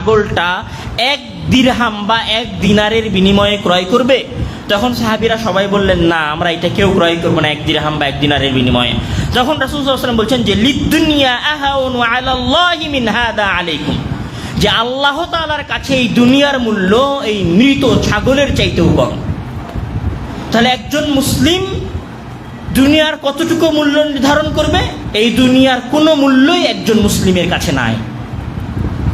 ছাগলটা 1 দিরহাম বা 1 দিনারের বিনিময়ে ক্রয় করবে? তখন সাহাবীরা সবাই বললেন, না, আমরা এটা কেউ ক্রয় করবো না 1 দিরহাম বা 1 দিনারের বিনিময়ে। যখন রাসূল সাল্লাল্লাহু আলাইহি ওয়াসাল্লাম বলছেন যে লিদ্দুনিয়া আহাউনু আলাল্লাহি মিন হাদা আলাইকুম, যে আল্লাহ তাআলার কাছে এই দুনিয়ার মূল্য এই মৃত ছাগলের চাইতেও কম। তাহলে একজন মুসলিম দুনিয়ার কতটুকু মূল্য নির্ধারণ করবে? এই দুনিয়ার কোনো মূল্যই একজন মুসলিমের কাছে নাই।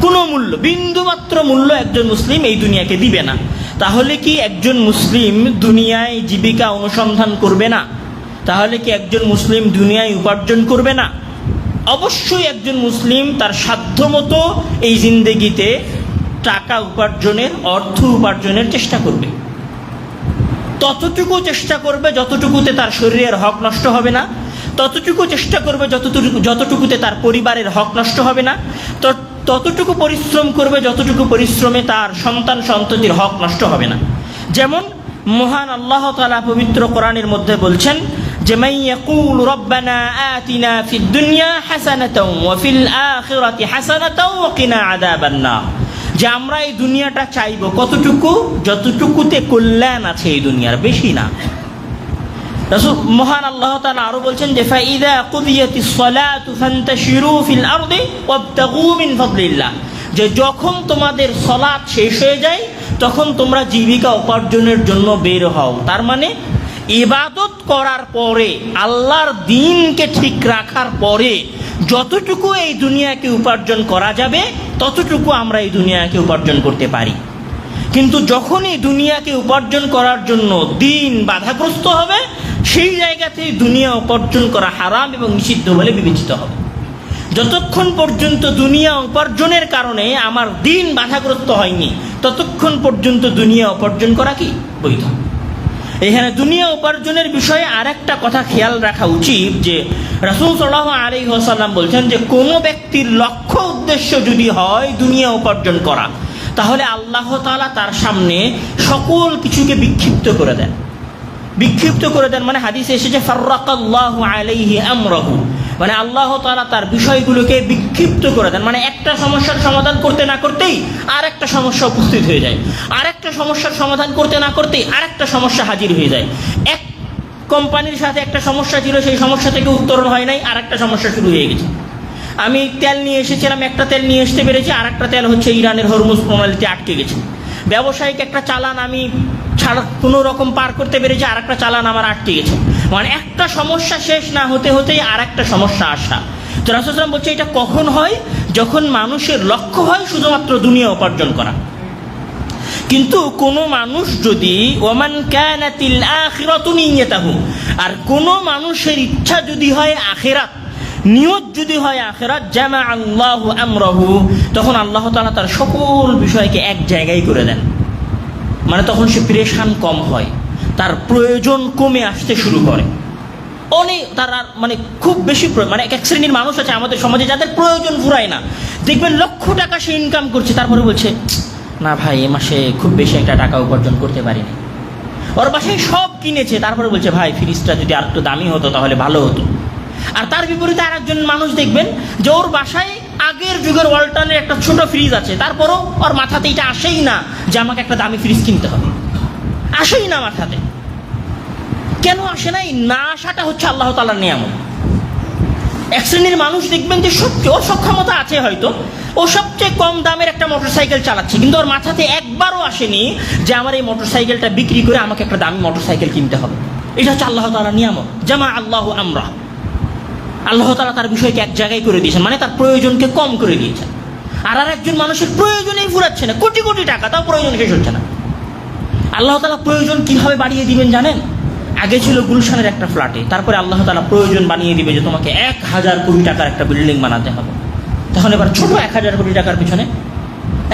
কোনো মূল্য, বিন্দুমাত্র মূল্য একজন মুসলিম এই দুনিয়াকে দিবে না। তাহলে কি একজন মুসলিম দুনিয়ায় জীবিকা অনুসন্ধান করবে না? তাহলে কি একজন মুসলিম দুনিয়ায় উপার্জন করবে না? অবশ্যই একজন মুসলিম তার সাধ্যমতো এই জিন্দেগিতে টাকা উপার্জনের, অর্থ উপার্জনের চেষ্টা করবে। ততটুকু চেষ্টা করবে যতটুকুতে তার শরীরের হক নষ্ট হবে না, ততটুকু চেষ্টা করবে যতটুকুতে তার পরিবারের হক নষ্ট হবে না, ততটুকু পরিশ্রম করবে যতটুকু পরিশ্রমে তার সন্তান সন্ততির হক নষ্ট হবে না। যেমন মহান আল্লাহ তাআলা পবিত্র কোরআনের মধ্যে বলছেন যে মান ইয়াকুলু রব্বানা আতিনা ফিদ দুনিয়া হাসানাতাও ওয়া ফিল আখিরাতি হাসানাতাও ওয়া কিনা আযাবান নার, যে আমরা এই দুনিয়াটা চাইবো কতটুকু? যতটুকুতে কল্যাণ আছে এই দুনিয়ার, বেশি না। রাসূল মহান আল্লাহ তাআলা আরো বলছেন যে ফাইদা কুদিয়াতিস সালাতু ফান্তাশিরু ফিল আরদি ওয়াবতাগু মিন ফাদলিল্লাহ, যে যখন তোমাদের সালাত শেষ হয়ে যায় তখন তোমরা জীবিকা উপার্জনের জন্য বের হও। তার মানে ইবাদত করার পরে, আল্লাহর দ্বীনকে ঠিক রাখার পরে যতটুকু এই দুনিয়াকে উপার্জন করা যাবে ততটুকু আমরা এই দুনিয়াকে উপার্জন করতে পারি। কিন্তু যখন এই দুনিয়াকে উপার্জন করার জন্য দ্বীন বাধাগ্রস্ত হবে, সেই জায়গাতে দুনিয়া উপার্জন করা হারাম এবং নিষিদ্ধ বলে বিবেচিত হবে। যতক্ষণ পর্যন্ত দুনিয়া উপার্জনের কারণে আমার দ্বীন বাধাগ্রস্ত হয়নি, ততক্ষণ পর্যন্ত দুনিয়া উপার্জন করা কি বৈধ। এখানে দুনিয়া উপার্জনের বিষয়ে আরেকটা কথা খেয়াল রাখা উচিত, যে রাসূল সাল্লাল্লাহু আলাইহি ওয়াসাল্লাম বলছেন যে কোনো ব্যক্তির লক্ষ্য উদ্দেশ্য যদি হয় দুনিয়া উপার্জন করা, তাহলে আল্লাহ তাআলা তার সামনে সকল কিছুকে বিক্ষিপ্ত করে দেন। বিক্ষিপ্ত করে দেন মানে হাদিসে এসেছে ফাররাকাল্লাহু আলাইহি আমরাহু, মানে আল্লাহ তাআলা তার বিষয়গুলোকে বিক্ষিপ্ত করে দেন। মানে একটা সমস্যার সমাধান করতে না করতেই আর একটা সমস্যা উপস্থিত হয়ে যায়, আর একটা সমস্যার সমাধান করতে না করতেই আর একটা সমস্যা হাজির হয়ে যায়। এক কোম্পানির সাথে একটা সমস্যা ছিল, সেই সমস্যা থেকে উত্তরণ হয় নাই, আর একটা সমস্যা শুরু হয়ে গেছে। আমি তেল নিয়ে এসেছিলাম, একটা তেল নিয়ে আসতে পেরেছি, আর একটা তেল হচ্ছে ইরানের হরমুজ প্রণালীতে আটকে গেছে। ব্যবসায়িক একটা চালান আমি কোনো রকম পার করতে পেরেছি, আর একটা চালান আমার আটকে গেছে। মানে একটা সমস্যা শেষ না হতে হতেই আর একটা সমস্যা আসা। তো রাসূল সাল্লাল্লাহু আলাইহি ওয়াসাল্লাম বলছে এটা কখন হয়? যখন মানুষের লক্ষ্য হয় শুধুমাত্র দুনিয়া উপার্জন করা। কিন্তু কোনো মানুষ যদি ওয়ামান কানাতিল আখিরাতু নিয়াতাহু, আর কোনো মানুষের ইচ্ছা যদি হয় আখিরাত, নিয়ত যদি হয় আখিরাত, জামা আল্লাহু আমরাহু, তখন আল্লাহ তাআলা তার সকল বিষয়কে এক জায়গায় করে দেন। মানে তখন সে পেরেশান কম হয়, তার প্রয়োজন কমে আসতে শুরু করে। অনেক তার মানে খুব বেশি মানে এক শ্রেণীর মানুষ আছে আমাদের সমাজে যাদের প্রয়োজন ফুরায় না। দেখবেন লক্ষ টাকা সে ইনকাম করছে, তারপরে বলছে না ভাই এ মাসে খুব বেশি একটা টাকা উপার্জন করতে পারিনি। ওর বাসায় সব কিনেছে, তারপরে বলছে ভাই ফ্রিজটা যদি আর একটু দামি হতো তাহলে ভালো হতো। আর তার বিপরীতে আরেকজন মানুষ দেখবেন যে ওর বাসায় আগের যুগের ওয়ালটনের একটা ছোট ফ্রিজ আছে, তারপরও ওর মাথাতে এটা আসেই না যে আমাকে একটা দামি ফ্রিজ কিনতে হবে, আসেই না মাথাতে। কেন আসে না? এই না আসাটা হচ্ছে আল্লাহ তাআলার নিয়ামত। এক শ্রেণীর মানুষ দেখবেন যে সত্যি ওর সক্ষমতা আছে, হয়তো ও সবচেয়ে কম দামের একটা মোটরসাইকেল চালাচ্ছে, কিন্তু ওর মাথাতে একবারও আসেনি যে আমার এই মোটরসাইকেলটা বিক্রি করে আমাকে একটা দামি মোটরসাইকেল কিনতে হবে। এটা হচ্ছে আল্লাহ তাআলার নিয়ামত, জামা আল্লাহু আমরা। আল্লাহ তাআলা তার বিষয়কে এক জায়গায় করে দিয়েছেন, মানে তার প্রয়োজনকে কম করে দিয়েছেন। আর একজন মানুষের প্রয়োজনেই ফুরাচ্ছে না, কোটি কোটি টাকা, তাও প্রয়োজন শেষ হচ্ছে না। আল্লাহ তাআলা প্রয়োজন কিভাবে বাড়িয়ে দিবেন জানেন? আগে ছিল গুলশানের একটা ফ্ল্যাটে, তারপরে আল্লাহ তাআলা প্রয়োজন বানিয়ে দিবে যে তোমাকে 1000 কোটি টাকার একটা বিল্ডিং বানাতে হবে। তখন এবার ছোট 1000 কোটি টাকার পিছনে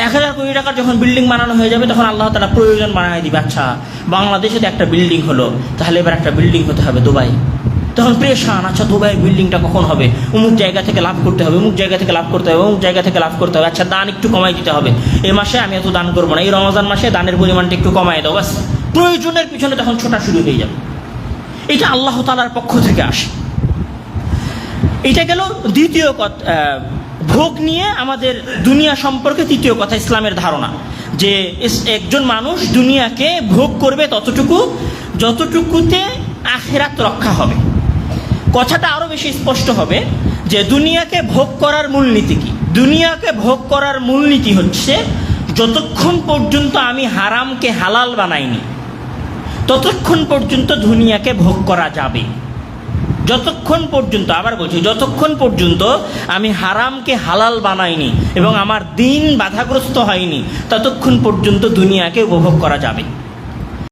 1000 কোটি টাকার যখন বিল্ডিং বানানো হয়ে যাবে, তখন আল্লাহ তাআলা প্রয়োজন বানিয়ে দিবে, আচ্ছা বাংলাদেশে তো একটা বিল্ডিং হলো, তাহলে এবার একটা বিল্ডিং হতে হবে দুবাই। তখন প্রেশান, আচ্ছা দুবাই বিল্ডিংটা কখন হবে? অমুক জায়গা থেকে লাভ করতে হবে, অমুক জায়গা থেকে লাভ করতে হবে, অমুক জায়গা থেকে লাভ করতে হবে। আচ্ছা দান একটু কমাই দিতে হবে, এই মাসে আমি এত দান করবো না, এই রমজান মাসে দানের পরিমাণটা একটু কমাই দাও, বাস প্রয়োজনের পিছনে তখন ছোটা শুরু হয়ে যাবে। এটা আল্লাহ তাআলার পক্ষ থেকে আসে। এটা গেল দ্বিতীয় ভোগ নিয়ে আমাদের দুনিয়া সম্পর্কে তৃতীয় কথা ইসলামের ধারণা যে একজন মানুষ দুনিয়াকে ভোগ করবে ততটুকু যতটুকুতে আখিরাত রক্ষা হবে। কথাটা আরো বেশি স্পষ্ট হবে যে দুনিয়াকে ভোগ করার মূলনীতি কি। দুনিয়াকে ভোগ করার মূলনীতি হচ্ছে যতক্ষণ পর্যন্ত আমি হারামকে হালাল বানাইনি ততক্ষণ পর্যন্ত দুনিয়াকে ভোগ করা যাবে। যতক্ষণ পর্যন্ত, আবার বলছি, যতক্ষণ পর্যন্ত আমি হারামকে হালাল বানাইনি এবং আমার দিন বাধাগ্রস্ত হয়নি ততক্ষণ পর্যন্ত দুনিয়াকে উপভোগ করা যাবে।